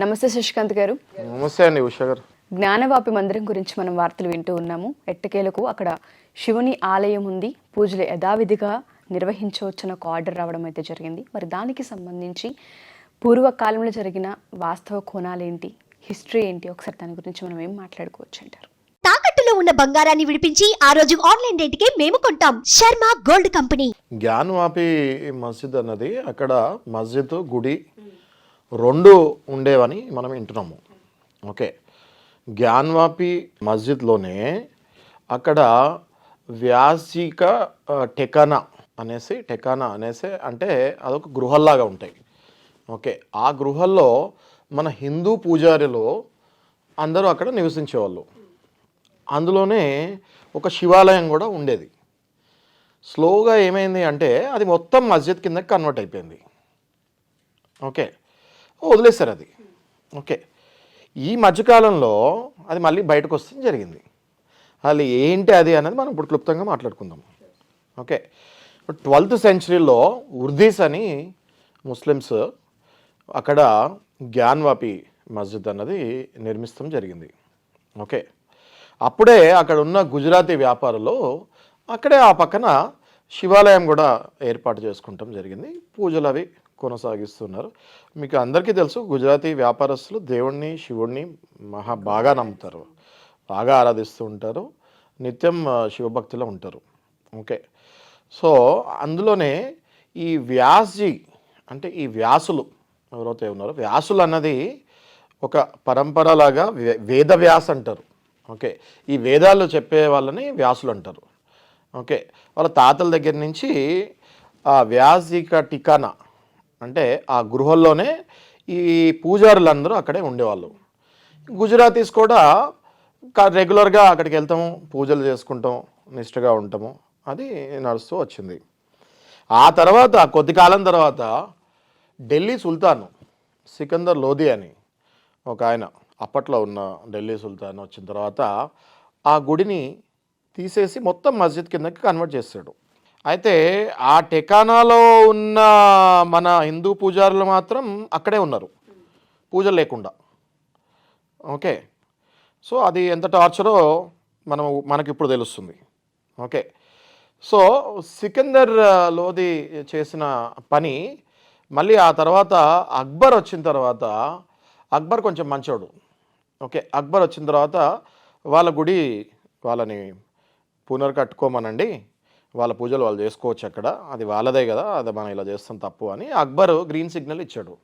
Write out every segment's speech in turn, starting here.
నమస్తే శశికాంత్ గారు. నమస్తే అండి ఉషా గారు. జ్ఞానవాపి మందిరం గురించి మనం వార్తలు వింటూ ఉన్నాము. ఎట్టకేలకు అక్కడ శివుని ఆలయం ఉంది, పూజలు యథావిధిగా నిర్వహించవచ్చున ఒక ఆర్డర్ రావడం అయితే జరిగింది. మరి దానికి సంబంధించి పూర్వకాలంలో జరిగిన వాస్తవ కోణాలేంటి, హిస్టరీ ఏంటి, ఒకసారి దాని గురించి మనం ఏం మాట్లాడుకోవచ్చు అంటారు? తాకట్టులో ఉన్న బంగారాన్ని విడిపించి ఆ రోజు ఆన్లైన్ రేటుకే మేము కొంటాం. Sharma gold company. జ్ఞానవాపి మస్జిద్ అన్నది అక్కడ మస్జిద్ గుడి రెండు ఉండేవని మనం వింటున్నాము. ఓకే, జ్ఞానవాపి మస్జిద్లోనే అక్కడ వ్యాసిక టెకానా అనేసి అంటే అదొక గృహల్లాగా ఉంటాయి. ఓకే, ఆ గృహల్లో మన హిందూ పూజారులు అందరూ అక్కడ నివసించేవాళ్ళు. అందులోనే ఒక శివాలయం కూడా ఉండేది. స్లోగా ఏమైంది అంటే అది మొత్తం మస్జిద్ కిందకి కన్వర్ట్ అయిపోయింది. ఓకే, వదిలేశారు అది. ఓకే, ఈ మధ్యకాలంలో అది మళ్ళీ బయటకు వస్తే జరిగింది. అది ఏంటి అది అనేది మనం ఇప్పుడు క్లుప్తంగా మాట్లాడుకుందాం. ఓకే, 12th centuryలో ఉర్దీస్ అని ముస్లిమ్స్ అక్కడ జ్ఞానవాపి మస్జిద్ అన్నది నిర్మిస్తాం జరిగింది. ఓకే, అప్పుడే అక్కడ ఉన్న గుజరాతీ వ్యాపారులు అక్కడే ఆ పక్కన శివాలయం కూడా ఏర్పాటు చేసుకుంటాం జరిగింది. పూజలు అవి కొనసాగిస్తున్నారు. మీకు అందరికీ తెలుసు, గుజరాతీ వ్యాపారస్తులు దేవుణ్ణి శివుణ్ణి బాగా నమ్ముతారు, బాగా ఆరాధిస్తూ ఉంటారు, నిత్యం శివభక్తిలో ఉంటారు. ఓకే, సో అందులోనే ఈ వ్యాస్జీ అంటే ఈ వ్యాసులు ఎవరైతే ఉన్నారో, వ్యాసులు అన్నది ఒక పరంపరలాగా వేదవ్యాస్ అంటారు. ఓకే, ఈ వేదాలు చెప్పే వాళ్ళని వ్యాసులు అంటారు. ఓకే, వాళ్ళ తాతల దగ్గర నుంచి ఆ వ్యాసిక టికానా అంటే ఆ గృహంలోనే ఈ పూజారులందరూ అక్కడే ఉండేవాళ్ళు. గుజరాతీస్ కూడా రెగ్యులర్గా అక్కడికి వెళ్తాము, పూజలు చేసుకుంటాం, నిష్ఠగా ఉంటాము, అది నడుస్తూ వచ్చింది. ఆ తర్వాత కొద్ది కాలం తర్వాత ఢిల్లీ సుల్తాన్ సికందర్ లోధి అని ఒక ఆయన, అప్పట్లో ఉన్న ఢిల్లీ సుల్తాన్ వచ్చిన తర్వాత ఆ గుడిని తీసేసి మొత్తం మస్జిద్ కిందకి కన్వర్ట్ చేశాడు. అయితే ఆ టెకానాలో ఉన్న మన హిందూ పూజారులు మాత్రం అక్కడే ఉన్నారు, పూజలు లేకుండా. ఓకే, సో అది ఎంత టార్చరో మనకి ఇప్పుడు తెలుస్తుంది. ఓకే, సో సికందర్ లోధి చేసిన పని మళ్ళీ ఆ తర్వాత అక్బర్ వచ్చిన తర్వాత, అక్బర్ కొంచెం మంచోడు. ఓకే, అక్బర్ వచ్చిన తర్వాత వాళ్ళ గుడి వాళ్ళని పునర్కట్టుకోమనండి, వాళ్ళ పూజలు వాళ్ళు చేసుకోవచ్చు అక్కడ, అది వాళ్ళదే కదా, అది మనం ఇలా చేస్తాం తప్పు అని అక్బర్ గ్రీన్ సిగ్నల్ ఇచ్చాడు.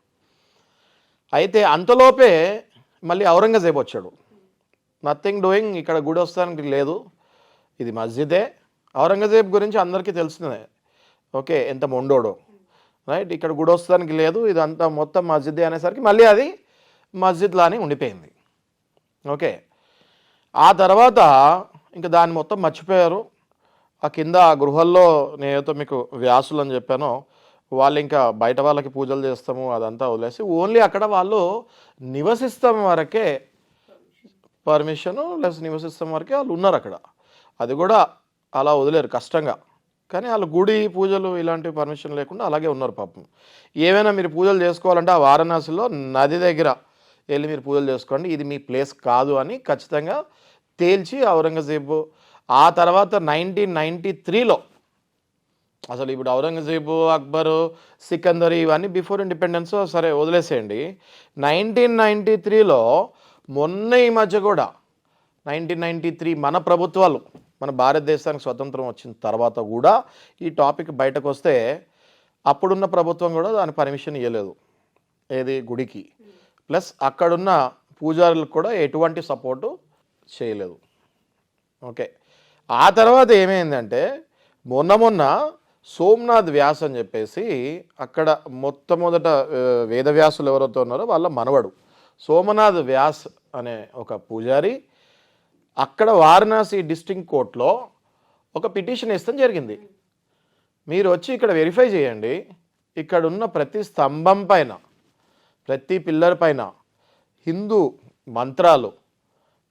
అయితే అంతలోపే మళ్ళీ ఔరంగజేబ్ వచ్చాడు. నథింగ్ డూయింగ్, ఇక్కడ గుడి వస్తానికి లేదు, ఇది మస్జిదే. ఔరంగజేబ్ గురించి అందరికీ తెలిసిందే. ఓకే, ఎంత మొండోడో, రైట్. ఇక్కడ గుడి వస్తానికి లేదు, ఇదంతా మొత్తం మస్జిదే అనేసరికి మళ్ళీ అది మస్జిద్ లానే ఉండిపోయింది. ఓకే, ఆ తర్వాత ఇంకా దాన్ని మొత్తం మర్చిపోయారు. ఆ కింద ఆ గృహల్లో నేనైతే మీకు వ్యాసులు అని చెప్పానో, వాళ్ళు ఇంకా బయట వాళ్ళకి పూజలు చేస్తాము అదంతా వదిలేసి ఓన్లీ అక్కడ వాళ్ళు నివసిస్తాం వరకే పర్మిషను ప్లస్ నివసిస్తాం వరకే వాళ్ళు ఉన్నారు అక్కడ. అది కూడా అలా వదిలేరు కష్టంగా, కానీ వాళ్ళు గుడి పూజలు ఇలాంటి పర్మిషన్ లేకుండా అలాగే ఉన్నారు పాపం. ఏమైనా మీరు పూజలు చేసుకోవాలంటే ఆ వారణాసిలో నది దగ్గర వెళ్ళి మీరు పూజలు చేసుకోండి, ఇది మీ ప్లేస్ కాదు అని ఖచ్చితంగా తేల్చి ఔరంగజేబు ఆ తర్వాత 1993లో, అసలు ఇప్పుడు ఔరంగజేబు, అక్బరు, సికందర్ ఇవన్నీ బిఫోర్ ఇండిపెండెన్స్ సరే వదిలేసేయండి. 1993లో మొన్న ఈ మధ్య కూడా 1993 మన ప్రభుత్వాలు, మన భారతదేశానికి స్వతంత్రం వచ్చిన తర్వాత కూడా ఈ టాపిక్ బయటకు వస్తే అప్పుడున్న ప్రభుత్వం కూడా దాని పర్మిషన్ ఇవ్వలేదు ఏది గుడికి, ప్లస్ అక్కడున్న పూజారులకు కూడా ఎటువంటి సపోర్టు చేయలేదు. ఓకే, ఆ తర్వాత ఏమైందంటే మొన్న సోమనాథ్ వ్యాస్ అని చెప్పేసి అక్కడ మొట్టమొదట వేదవ్యాసులు ఎవరైతే ఉన్నారో వాళ్ళ మనవడు సోమనాథ్ వ్యాస్ అనే ఒక పూజారి అక్కడ వారణాసి డిస్ట్రిక్ట్ కోర్టులో ఒక పిటిషన్ ఇస్తాం జరిగింది. మీరు వచ్చి ఇక్కడ వెరిఫై చేయండి, ఇక్కడ ఉన్న ప్రతి స్తంభం పైన, ప్రతి పిల్లర్ పైన హిందూ మంత్రాలు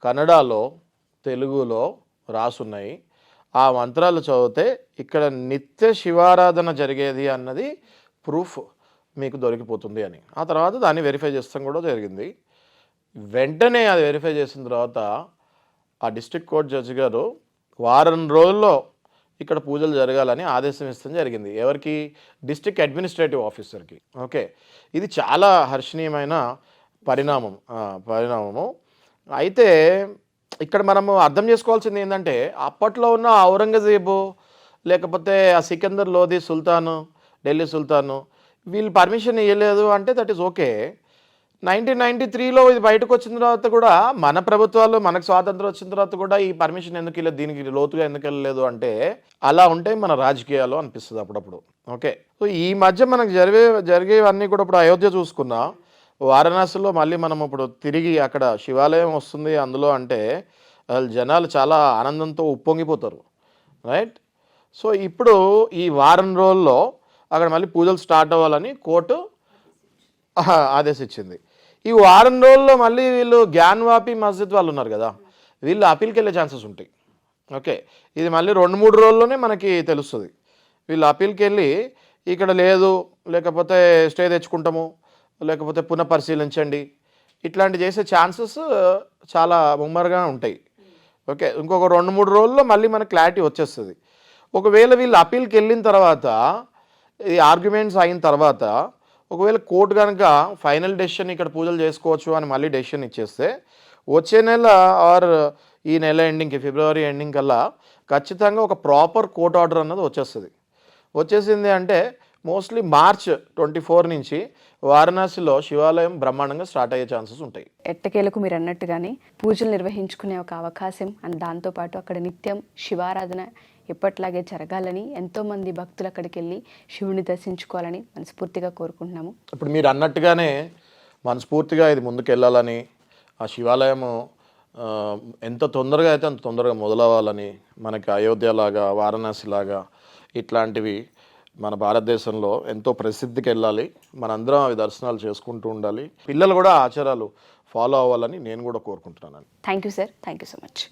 కన్నడలో తెలుగులో రాసున్నాయి. ఆ మంత్రాలు చదివితే ఇక్కడ నిత్య శివారాధన జరిగేది అన్నది ప్రూఫ్ మీకు దొరికిపోతుంది అని. ఆ తర్వాత దాన్ని వెరిఫై చేస్తాం కూడా జరిగింది. వెంటనే అది వెరిఫై చేసిన తర్వాత ఆ డిస్ట్రిక్ట్ కోర్ట్ జడ్జి గారు వారం రోజుల్లో ఇక్కడ పూజలు జరగాలని ఆదేశం ఇస్తాం జరిగింది. ఎవరికి? డిస్ట్రిక్ట్ అడ్మినిస్ట్రేటివ్ ఆఫీసర్కి. ఓకే, ఇది చాలా హర్షణీయమైన పరిణామము. అయితే ఇక్కడ మనము అర్థం చేసుకోవాల్సింది ఏంటంటే, అప్పట్లో ఉన్న ఔరంగజేబు లేకపోతే ఆ సికందర్ లోధి సుల్తాను, ఢిల్లీ సుల్తాను, వీళ్ళు పర్మిషన్ ఇవ్వలేదు అంటే దట్ ఈస్ ఓకే. 1993లో ఇది బయటకు వచ్చిన తర్వాత కూడా మన ప్రభుత్వాలు, మనకు స్వాతంత్రం వచ్చిన తర్వాత కూడా ఈ పర్మిషన్ ఎందుకు ఇవ్వలేదు, దీనికి లోతుగా ఎందుకు వెళ్ళలేదు అంటే అలా ఉంటాయి మన రాజకీయాలు అనిపిస్తుంది అప్పుడప్పుడు. ఓకే, సో ఈ మధ్య మనకు జరిగేవన్నీ కూడా ఇప్పుడు అయోధ్య చూసుకున్నా, వారణాసిలో మళ్ళీ మనం ఇప్పుడు తిరిగి అక్కడ శివాలయం వస్తుంది అందులో అంటే జనాలు చాలా ఆనందంతో ఉప్పొంగిపోతారు, రైట్? సో ఇప్పుడు ఈ వారం రోజుల్లో అక్కడ మళ్ళీ పూజలు స్టార్ట్ అవ్వాలని కోర్టు ఆదేశించింది. ఈ వారం రోజుల్లో మళ్ళీ వీళ్ళు జ్ఞాన్వాపి మస్జిద్ వాళ్ళు ఉన్నారు కదా, వీళ్ళు అప్పీల్కి వెళ్ళే ఛాన్సెస్ ఉంటాయి. ఓకే, ఇది మళ్ళీ 2-3 రోజుల్లోనే మనకి తెలుస్తుంది. వీళ్ళు అప్పీల్కి వెళ్ళి ఇక్కడ లేదు, లేకపోతే స్టే తెచ్చుకుంటాము, లేకపోతే పునఃపరిశీలించండి, ఇట్లాంటి చేసే ఛాన్సెస్ చాలా ముమ్మరుగా ఉంటాయి. ఓకే, ఇంకొక 2-3 రోజుల్లో మళ్ళీ మనకు క్లారిటీ వచ్చేస్తుంది. ఒకవేళ వీళ్ళు అప్పీల్కి వెళ్ళిన తర్వాత, ఈ ఆర్గ్యుమెంట్స్ అయిన తర్వాత, ఒకవేళ కోర్టు కనుక ఫైనల్ డెసిషన్ ఇక్కడ పూజలు చేసుకోవచ్చు అని మళ్ళీ డెసిషన్ ఇచ్చేస్తే, వచ్చే నెల ఆర్ ఈ నెల ఎండింగ్కి, ఫిబ్రవరి ఎండింగ్ కల్లా ఖచ్చితంగా ఒక ప్రాపర్ కోర్ట్ ఆర్డర్ అన్నది వచ్చేసింది అంటే మోస్ట్లీ March 24 నుంచి వారణాసిలో శివాలయం బ్రహ్మాండంగా స్టార్ట్ అయ్యే ఛాన్సెస్ ఉంటాయి. ఎట్టకేలకు మీరు అన్నట్టుగానే పూజలు నిర్వహించుకునే ఒక అవకాశం అండ్ దాంతోపాటు అక్కడ నిత్యం శివారాధన ఎప్పట్లాగే జరగాలని, ఎంతోమంది భక్తులు అక్కడికి వెళ్ళి శివుని దర్శించుకోవాలని మనస్ఫూర్తిగా కోరుకుంటున్నాము. ఇప్పుడు మీరు అన్నట్టుగానే మనస్ఫూర్తిగా ఇది ముందుకు వెళ్ళాలని, ఆ శివాలయము ఎంత తొందరగా అయితే అంత తొందరగా మొదలవ్వాలని, మనకి అయోధ్యలాగా, వారణాసిలాగా ఇట్లాంటివి మన భారతదేశంలో ఎంతో ప్రసిద్ధికి వెళ్ళాలి. మనందరం అవి దర్శనాలు చేసుకుంటూ ఉండాలి. పిల్లలు కూడా ఆచారాలు ఫాలో అవ్వాలని నేను కూడా కోరుకుంటున్నాను. Thank you sir, thank you so much.